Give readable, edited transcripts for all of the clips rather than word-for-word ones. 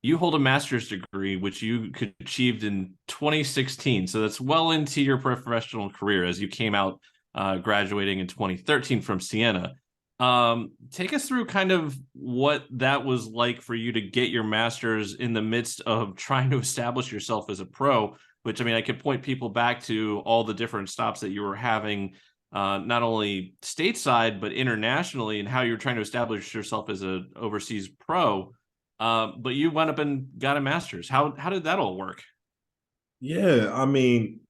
you hold a master's degree, which you achieved in 2016. So that's well into your professional career as you came out graduating in 2013 from Siena. Take us through kind of what that was like for you to get your master's in the midst of trying to establish yourself as a pro, which I mean, I could point people back to all the different stops that you were having, not only stateside, but internationally, and how you're trying to establish yourself as an overseas pro. But you went up and got a master's. How did that all work? Yeah, I mean,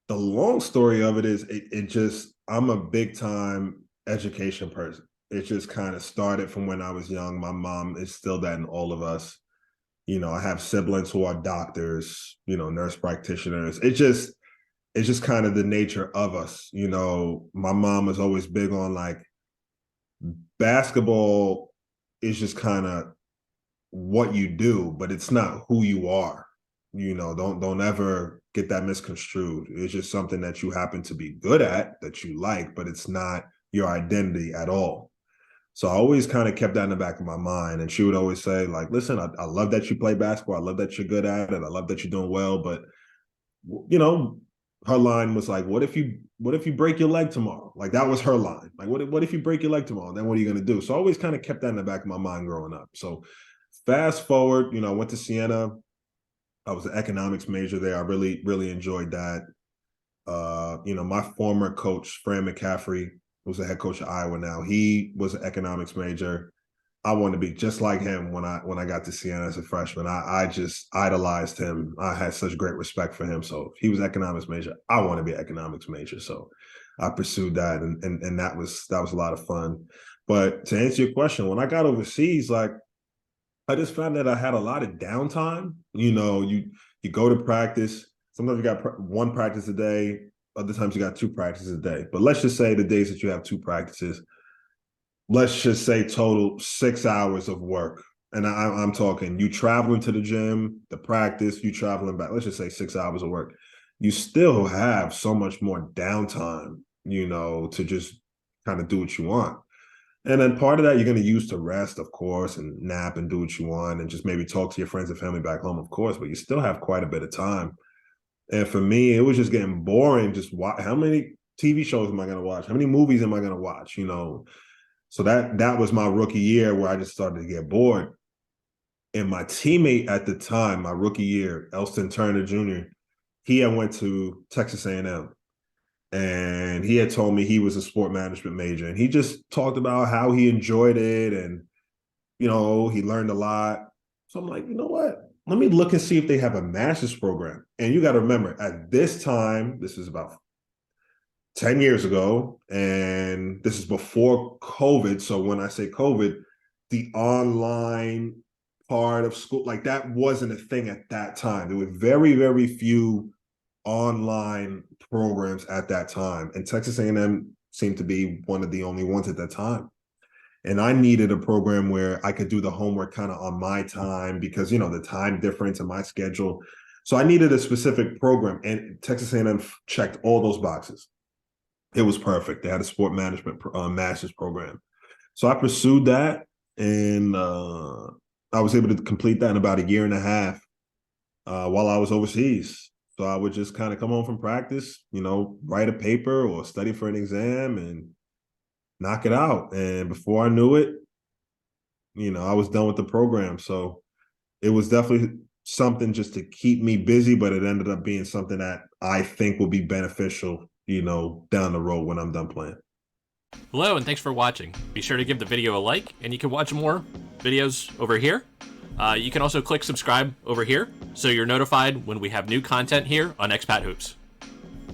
the long story of it is it just I'm a big time education person. It just kind of started from when I was young. My mom instilled that in all of us. I have siblings who are doctors, nurse practitioners. It's just kind of the nature of us. My mom was always big on like basketball is just kind of what you do, but it's not who you are. Don't ever get that misconstrued. It's just something that you happen to be good at, that you like, but it's not your identity at all. So I always kind of kept that in the back of my mind. And she would always say, like, listen, I love that you play basketball. I love that you're good at it. I love that you're doing well. But, you know, her line was like, what if you break your leg tomorrow? Like that was her line. Like, what if you break your leg tomorrow? Then what are you going to do? So I always kind of kept that in the back of my mind growing up. So fast forward, I went to Siena. I was an economics major there. I really, really enjoyed that. My former coach, Fran McCaffrey, who's the head coach of Iowa now, he was an economics major. I wanted to be just like him when I got to Siena as a freshman. I just idolized him. I had such great respect for him. So if he was economics major, I want to be economics major. So I pursued that, and that was a lot of fun. But to answer your question, when I got overseas, like I just found that I had a lot of downtime. You go to practice. Sometimes you got one practice a day. Other times you got two practices a day. But let's just say the days that you have two practices, let's just say total 6 hours of work. And I'm talking you traveling to the gym, the practice, you traveling back. Let's just say 6 hours of work. You still have so much more downtime, to just kind of do what you want. And then part of that you're going to use to rest, of course, and nap and do what you want and just maybe talk to your friends and family back home, of course, but you still have quite a bit of time. And for me, it was just getting boring. Just how many TV shows am I going to watch? How many movies am I going to watch? So that was my rookie year where I just started to get bored. And my teammate at the time, my rookie year, Elston Turner Jr., he had went to Texas A&M. And he had told me he was a sport management major. And he just talked about how he enjoyed it. And, he learned a lot. So I'm like, you know what? Let me look and see if they have a master's program. And you got to remember, at this time, this is about 10 years ago, and this is before COVID. So when I say COVID, the online part of school, like that wasn't a thing at that time. There were very, very few online programs at that time. And Texas A&M seemed to be one of the only ones at that time. And I needed a program where I could do the homework kind of on my time because, the time difference in my schedule. So I needed a specific program, and Texas A&M checked all those boxes. It was perfect. They had a sport management master's program. So I pursued that, and I was able to complete that in about a year and a half while I was overseas. So I would just kind of come home from practice, write a paper or study for an exam and knock it out. And before I knew it, I was done with the program. So it was definitely something just to keep me busy, but it ended up being something that I think will be beneficial, down the road when I'm done playing. Hello, and thanks for watching. Be sure to give the video a like, and you can watch more videos over here. You can also click subscribe over here so you're notified when we have new content here on Expat Hoops.